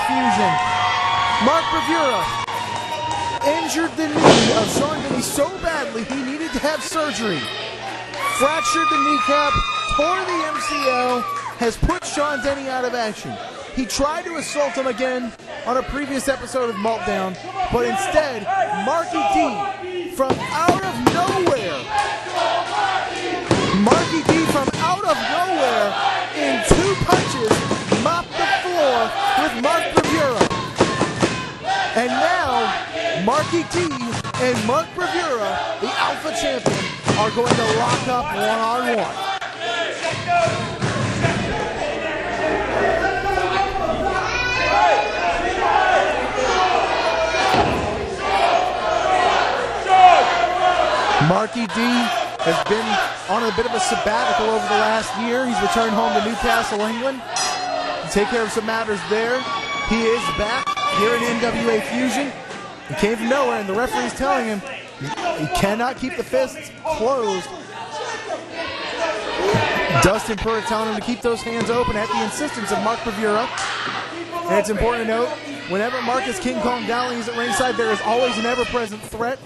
Fusion. Mark Bravura injured the knee of Sean Denny so badly he needed to have surgery. Fractured the kneecap, tore the MCL, has put Sean Denny out of action. He tried to assault him again on a previous episode of Meltdown, but instead, Marky D from out of nowhere, in 2 punches, mopped the floor with Mark Bravura. And now, Marky D and Mark Bravura, the Alpha Champion, are going to lock up one-on-one. Marky D has been on a bit of a sabbatical over the last year. He's returned home to Newcastle, England, to take care of some matters there. He is back here in NWA Fusion. He came from nowhere, and the referee's telling him he cannot keep the fists closed. Dustin Purr telling him to keep those hands open at the insistence of Mark Bravura. And it's important to note, whenever Marcus King Kong Dowling is at ringside, there is always an ever-present threat.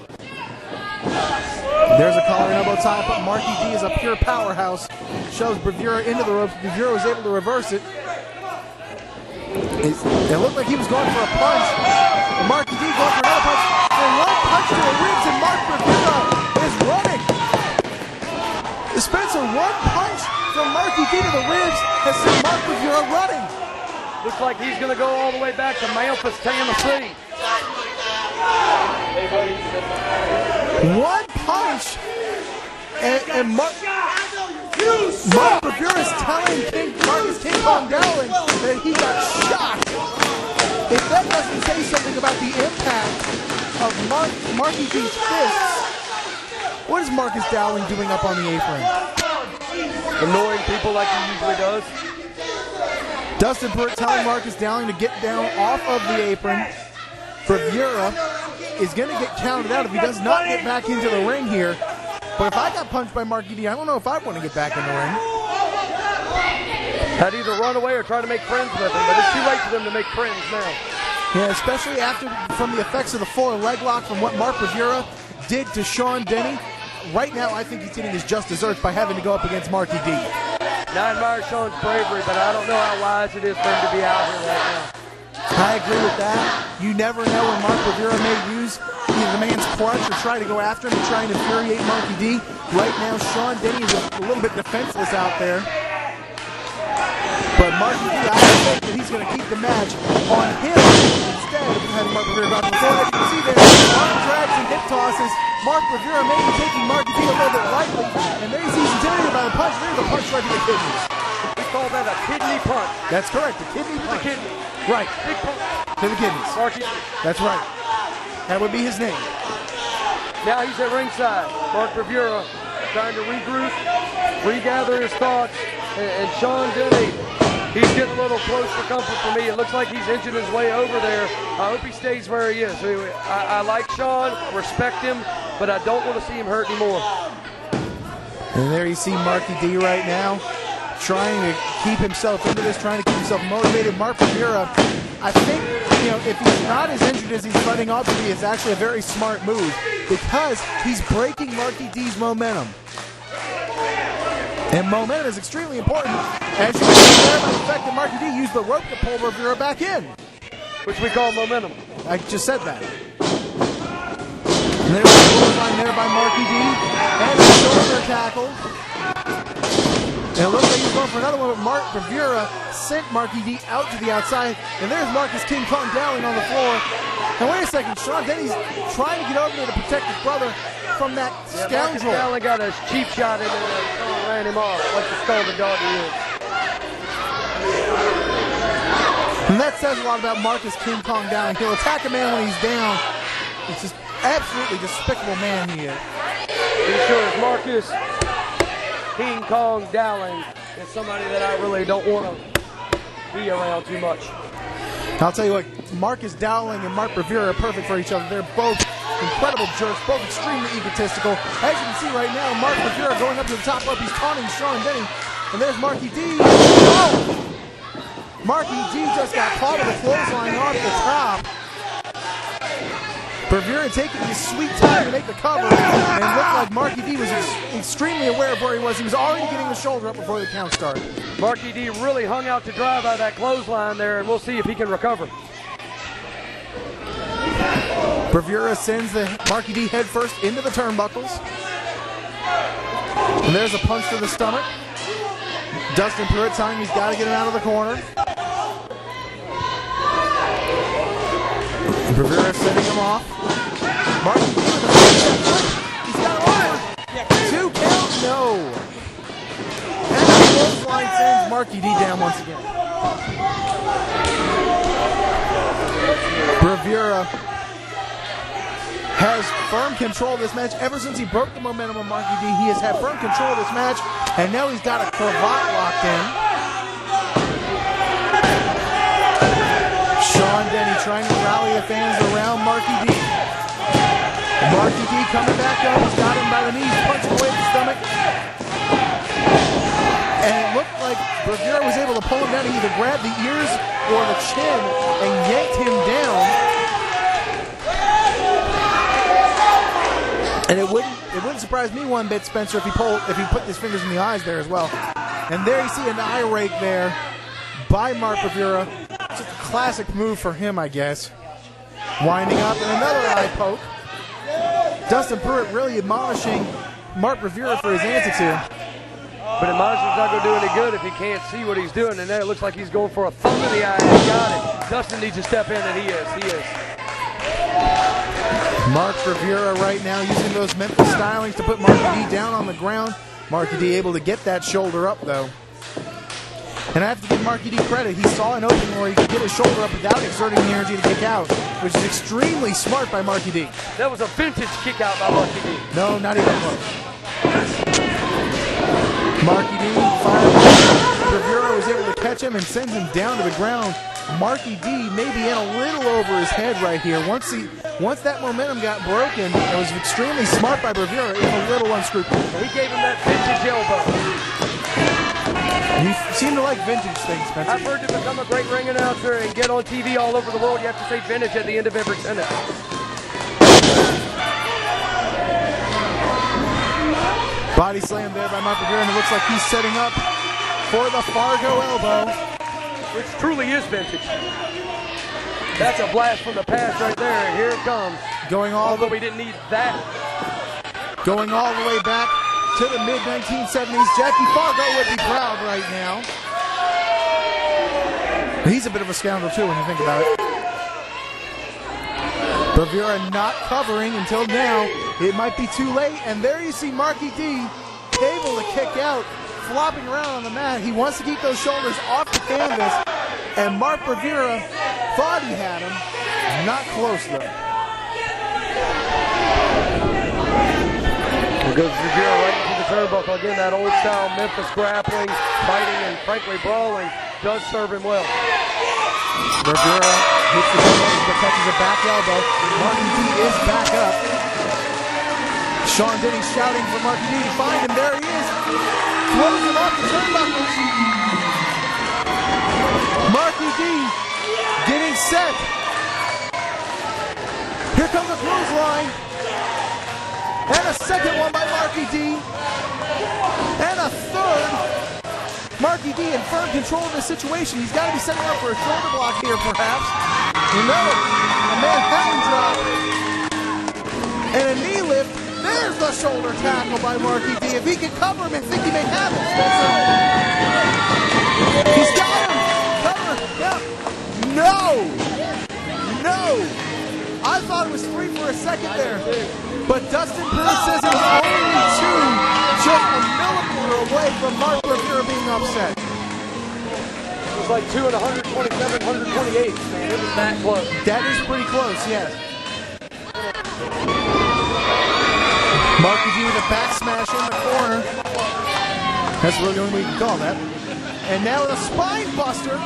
There's a collar and elbow tie, but Marky D is a pure powerhouse. Shoves Bravura into the ropes. Bravura was able to reverse it. It looked like he was going for a punch. Marky D going for another punch. And one punch to the ribs, and Mark Bravura is running. Spencer, one punch from Marky D to the ribs has sent Mark Bravura running. Looks like he's going to go all the way back to Memphis, Tennessee. One punch, and Mark Bravura is telling Marcus King Kong Dowling that he got shot. If that doesn't say something about the impact of Marky D's fists, what is Marcus Dowling doing up on the apron? Annoying people like he usually does. Dustin Pert telling Marcus Dowling to get down off of the apron. Bravura is going to get counted out if he does not get back into the ring here. But if I got punched by Marky D, I don't know if I'd want to get back in the ring. Had either run away or try to make friends with him, but it's too late for them to make friends now. Yeah, especially from the effects of the 4 leg lock from what Mark Bravura did to Sean Denny. Right now, I think he's getting his just desserts by having to go up against Marky D. Now I admire Sean's bravery, but I don't know how wise it is for him to be out here right now. I agree with that. You never know when Mark Bravura may use the man's crutch or try to go after him and try and infuriate Marky D. Right now, Sean Denny is a little bit defenseless out there. But Marky D, I think that he's going to keep the match on him instead of having Mark Bravura go out the floor. As you can see there, arm drags and hip tosses. Mark Bravura may be taking Marky D a little bit lightly, and there he's intimidated by the punch. There's a punch right to the kidneys. We call that a kidney punch. That's correct, a kidney punch. The kidney. Right. Big punch. To the kidneys. Marky. That's right. That would be his name. Now he's at ringside. Mark Bravura trying to regroup, regather his thoughts, and Sean Denny, he's getting a little close for comfort for me. It looks like he's inching his way over there. I hope he stays where he is. I like Sean, respect him, but I don't want to see him hurt anymore. And there you see Marky D right now, trying to keep himself into this, trying to keep himself motivated. Mark Bravura, I think, if he's not as injured as he's letting off to be, it's actually a very smart move because he's breaking Marky D's momentum. And momentum is extremely important, as you can see there by the fact that Marky D used the rope to pull Bravura back in. Which we call momentum. I just said that. And there's a clothesline there by Marky D, and a shoulder tackle. And it looks like he's going for another one, but Mark Bravura sent Marky D out to the outside. And there's Marcus King Kong Dowling on the floor. And wait a second, Sean Denny's trying to get over there to protect his brother from that scoundrel. Marcus Dowling got a cheap shot in there and ran him off. Like the scalded dog he is. And that says a lot about Marcus King Kong Dowling. He'll attack a man when he's down. It's just absolutely despicable man he is. He sure is. Marcus King Kong Dowling is somebody that I really don't want to be around too much. I'll tell you what, Marcus Dowling and Mark Bravura are perfect for each other. They're both incredible jerks, both extremely egotistical. As you can see right now, Mark Bravura going up to the top rope. He's taunting Sean Denny. And there's Marky D. Oh! Marky D just got caught with a clothesline off the top. Bravura taking his sweet time to make the cover, and it looked like Marky D was extremely aware of where he was. He was already getting the shoulder up before the count started. Marky D really hung out to dry by that clothesline there, and we'll see if he can recover. Bravura sends the Marky D head first into the turnbuckles. And there's a punch to the stomach. Dustin Pruitt telling him he's got to get him out of the corner. Bravura setting him off. Marky D with a he's got him over. 2 count, no. And the clothesline sends Marky D down once again. Bravura has firm control of this match. Ever since he broke the momentum of Marky D, he has had firm control of this match, and now he's got a cravat locked in. Sean Denny trying to rally the fans around Marky D. Marky D coming back up. He's got him by the knees, punching away at the stomach. And it looked like Bravura was able to pull him down. He either grabbed the ears or the chin and yanked him down. And it wouldn't surprise me one bit, Spencer, if he put his fingers in the eyes there as well. And there you see an eye rake there by Mark Bravura. Just a classic move for him, I guess. Winding up and another eye poke. Dustin Pruitt really admonishing Mark Bravura for his antics here. But admonishing's not going to do any good if he can't see what he's doing. And there it looks like he's going for a thumb in the eye. He got it. Dustin needs to step in, and he is. Mark Bravura right now using those Memphis stylings to put Marky D down on the ground. Marky D able to get that shoulder up, though. And I have to give Marky D credit. He saw an opening where he could get his shoulder up without exerting the energy to kick out, which is extremely smart by Marky D. That was a vintage kick out by Marky D. No, not even close. Marky D finally, Bravura was able to catch him and sends him down to the ground. Marky D may be in a little over his head right here. Once that momentum got broken, it was extremely smart by Bravura, if a little unscrupulous. He gave him that vintage elbow. You seem to like vintage things, Spencer. I've heard to become a great ring announcer and get on TV all over the world, you have to say vintage at the end of every sentence. Body slam there by Mark Bravura, and it looks like he's setting up for the Fargo elbow. Which truly is vintage. That's a blast from the past right there, and here it comes. Although we didn't need that. Going all the way back to the mid-1970s. Jackie Fargo would be proud right now. He's a bit of a scoundrel, too, when you think about it. Bravura not covering until now. It might be too late, and there you see Marky D able to kick out, flopping around on the mat. He wants to keep those shoulders off the canvas, and Mark Bravura thought he had him. Not close, though. There goes Bravura right into the turnbuckle. Again, that old-style Memphis grappling, fighting, and frankly brawling does serve him well. Bravura hits the turnbuckle, but catches a back elbow. Marky D is back up. Sean Denny shouting for Marky D to find him. There he is. Throws him off the turnbuckles. Marky D getting set. Here comes a clothesline. And a second one by Marky D. And a third. Marky D in firm control of the situation. He's got to be setting up for a shoulder block here, perhaps. No, a Manhattan drop. And a knee lift. There's the shoulder tackle by Marky D. If he can cover him and think he may have it. He's got him. Cover. Yeah. No. I thought it was 3 for a second there. But Dustin Pruitt says it was only 2, just a millimeter away from Mark Bravura being upset. It was like 2 and 127, 128, man. It was that close. That is pretty close, yes. Marky D with a back smash in the corner. That's really the only way you can call that. And now with a spine buster.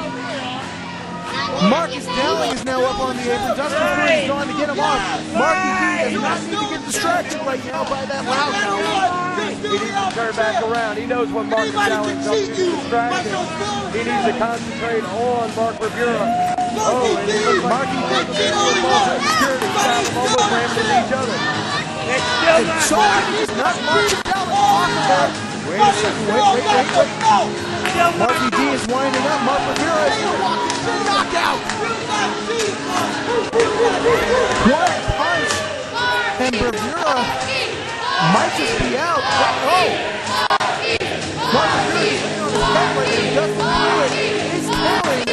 Marcus Dowling is now up on the apron. Dustin Pruitt is going to get him off. Marky D does not need to get distracted right now by that loudmouth. He needs to turn back around. He knows what Mark is challenged up to distraction. He needs to concentrate on Mark Bravura. Oh, and it looks like Marky did get involved in security. almost rammed into each other. And Sean is not marching down the off of that. Wait a second, wait. Marky D is winding up. Mark Bravura is going to walk into a knockout. One punch, and Bravura might just be out. Oh! Mark Bravura is laying on his head like he doesn't do it. It's counting.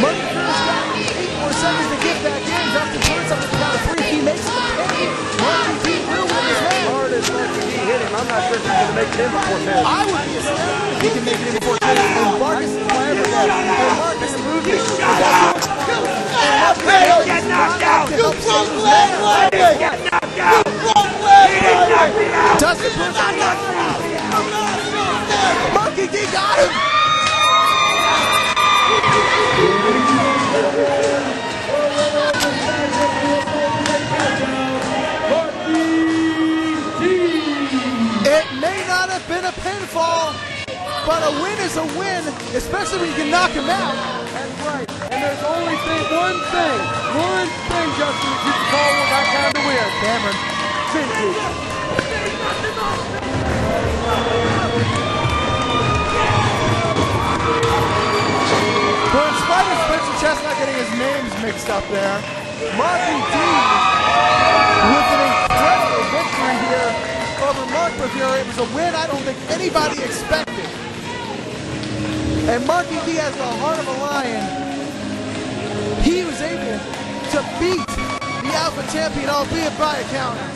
Mark Bravura's got 8 more seconds to get back in. Dustin Burns on the count of 3. He makes it the pin. Marky D threw with his head. As hard as Marky D hit him, I'm not sure if he's going to make it in before 10. I would be astounded if he can make it in before 10. And Marcus is firing up. And Marcus is moving. Get knocked out! You broke leg, Marky! Get knocked out! You broke leg, Marky! Dustin Burns on the Marky D got him! It may not have been a pinfall, but a win is a win, especially when you can knock him out. That's right. And there's only one thing, Justin, that you can call with that kind of win. Cameron. But in spite of Spencer Chestnut getting his names mixed up there, Marky D with an incredible victory here over Mark Bravura. It was a win I don't think anybody expected. And Marky D has the heart of a lion. He was able to beat the Alpha champion, albeit by a counter.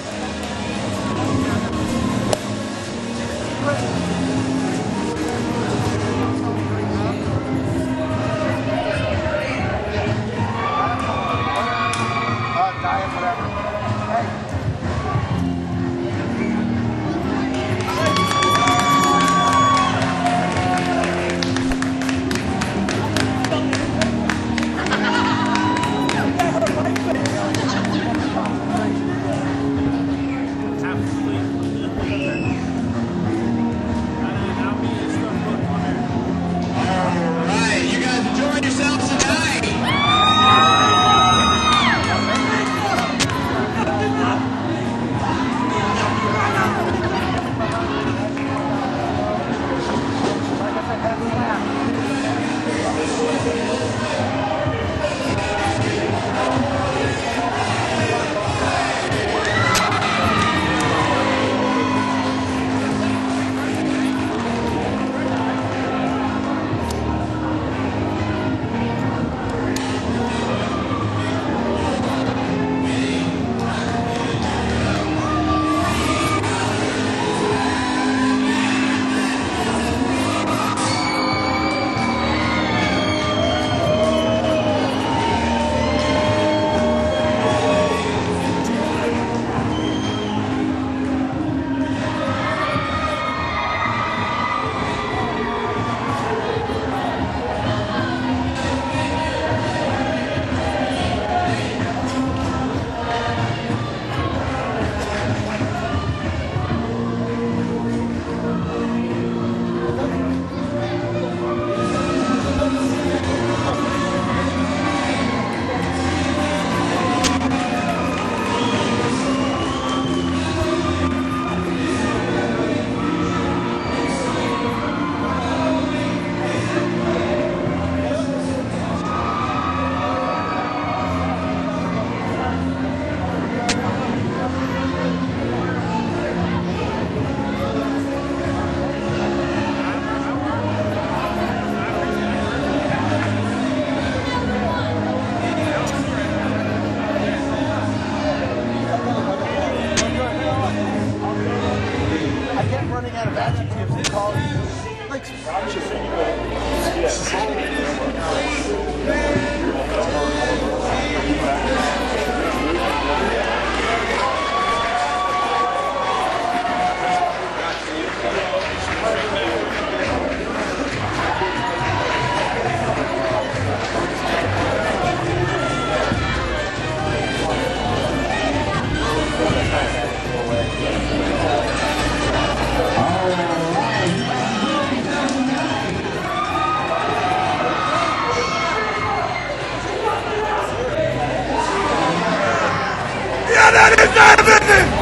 Come in!